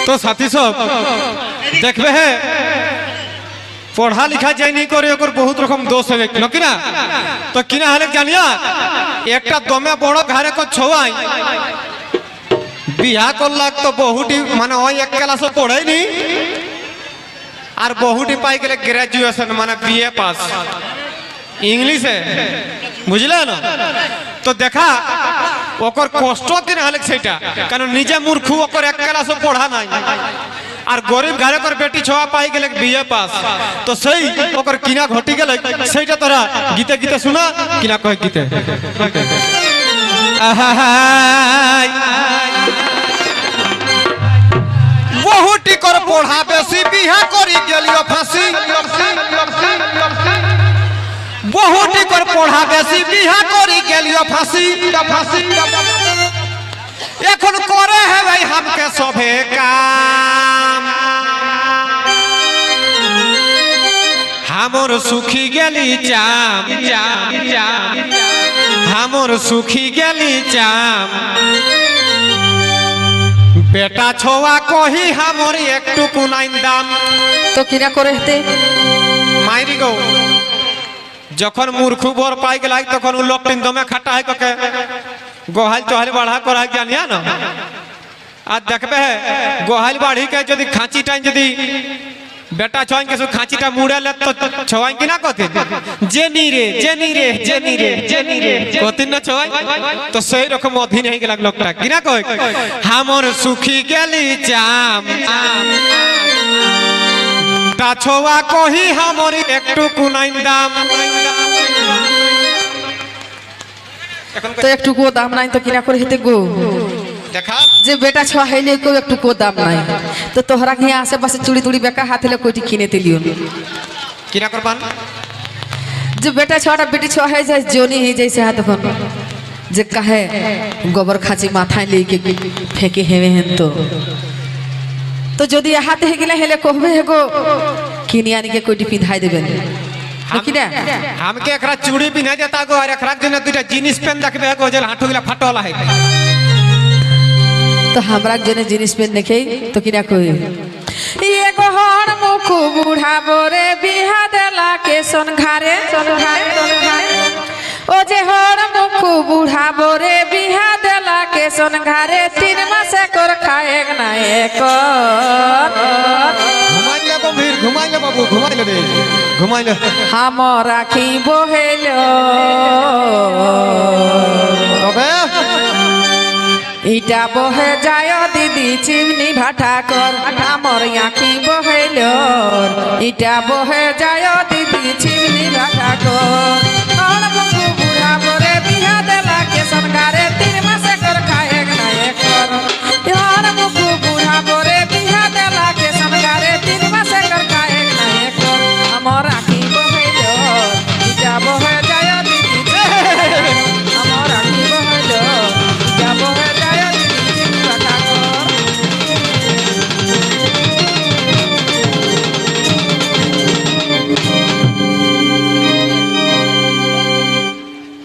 তো সাথী সব দেখবে হে পড়া লিখা যাই নি করে ওর বহুত রকম দোষ হবে কিনা তো কিনা হলে জানিয়া একটা দমে বড় ঘরে কো ছওয়াই বিয়া করলা তো বহুটি মানে ওই এক ক্লাস পড়াইনি আর বহুটি পাই গেলে গ্রাজুয়েশন মানে বিএ পাস ইংলিশে বুঝলে না তো দেখা ওকর কষ্ট কিনা হলে সেটা কারণ নিজে মূর্খ ওকর এক ক্লাস পড়া নাই আর গরিব ঘরে কর বেটি ছোয়া পাই গেলে বিএ পাস তো সেই ওকর কিনা ঘটি গেলে সেইটা তোরা গীতে গীতে শোনা কিনা কয় গীতে বহুটি কর পড়া বেশি বিহা করি গেলিও ফাঁসি বহুটি কর পড়া বেশি বিহা করি গেলিও ফাঁসি এখন করে হে ভাই हमके সবে কাম हमर सुखी गेली चाम हमर सुखी गेली चाम बेटा छोआ कही हमर एकटुकु नाइन दाम तो किना करे हेते माइरी गो যখন মূর্খ বর পাই গেল তখন ও লোকটিন দমে খাটা হয় ককে গোহাল চোহাল বাড়া করা জানিয়া না আর দেখবে গোহাল বাড়ি কে যদি খাঁচি টাইম যদি বেটা ছয় কিছু খাঁচিটা মুড়ালে তো ছয় কিনা কতে জেনি রে কতিন না ছয় তো সেই রকম অধীন হয়ে গেল লোকটা কিনা কয় हमर सुखी गेली चाम তা ছোয়া কহি हमर একটুকু নাইন দাম तो एकटुकु दाम নাই तो किना करे हेते गो देखा जे बेटा छुआ हैले को एकटुकु दाम নাই तो तोहरा के आसे पासे चूड़ी तुड़ी बेका हाथले कोठी किने तेलियो किना करबान जे बेटा छुआटा बेटी छुआ है जाय जोनी है जैसे हाथ कोन जे कहे गोबर खाची माथाय लेके फेंके हेवे हन तो जदि हाथ हे गेले हेले कहबे हेगो किनियानी के कोठी पिंधाई देबेन हमके एकरा चूड़ी पिन्हा देता गो और एकरा जने दुटा जीन्स पेन देखबे गो जल हाथो गिला फाटोला है तो हमरा जने जीन्स पेन देखे तो किना कोई एगो हर मुख बूढ़ा बोरे बिहा देला के सन घारे ओ जे हर मुख बूढ़ा बोरे बिहा देला के सन घारे 3 मास कर खाए ना एक घुमाई ले बाबू घुमाई ले हम राखी बोहेलो अबे इटा बहे जाय दीदी चिमनी भाटा कर हमर आखी बोहेलो इटा बहे जाय दीदी चिमनी भाटा कर और बंगू बुढ़ा बोरे बिहा देला के संगारे 3 मास कर खाए ना एक यार बंगू बुढ़ा बोरे बिहा देला के संगारे 3 मास कर खाए ना एक हमर आखी बोहेलो इटा बहे जाय दीदी हमर आखी बोहेलो इटा बहे जाय दीदी चिमनी भाटा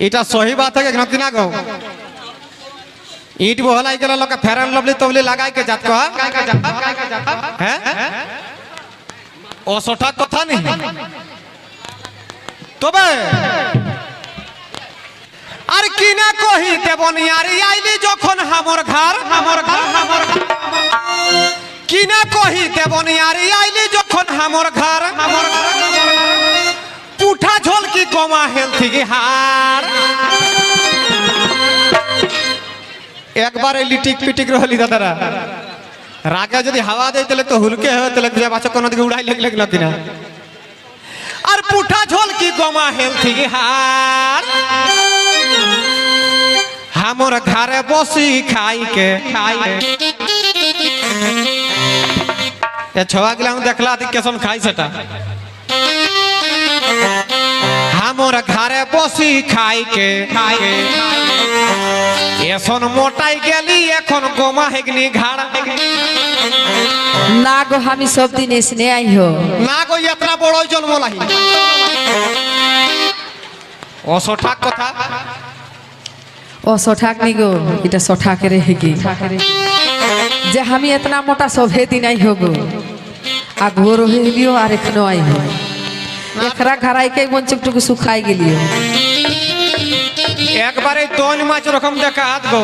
এটা সহি বাত है कि ना गो ईट बोहलाई गेल लोग फेरन लवली तवली लगाई के जात को हैं ओ सोठा कथा नहीं तबे আর কিনা কহি দেবনিয়ারি আইলি যখন हमर घर কিনা কহি দেবনিয়ারি আইলি যখন हमर घर পুঠা ঝোল কি কমা হেলথি কি হার একবার লিটিক পিটিক রহলি দাদারা রাগে যদি হাওয়া দেই তাহলে তো হুলকে হবে তাহলে যে বাচ্চা কোন দিকে উড়াই লাগলো কিনা আর পুঠা ঝোল কি কমা হেলথি কি হার हमर घरे बसी खाई के छवा गिला देखला कैसन खाई सेटा हमर घरे बसी खाई के एसन मोटाई गेली एखन गोमा हेगनी घाड़ा ना गो हम सब दिन इसने आई हो ना गो इतना बड़ो जन्म लाही असठाक कथा ओ सठाक नहीं गो इटा सठाक रे हेगी যে আমি এতনা মোটা সভে দিন আই হব আগো রহিলিও আর এখনো আই হব একরা ঘরাইকে মঞ্চকটুকু শুকাই গেলিও একবারে 2 মাছ রকম দেখা হাত গো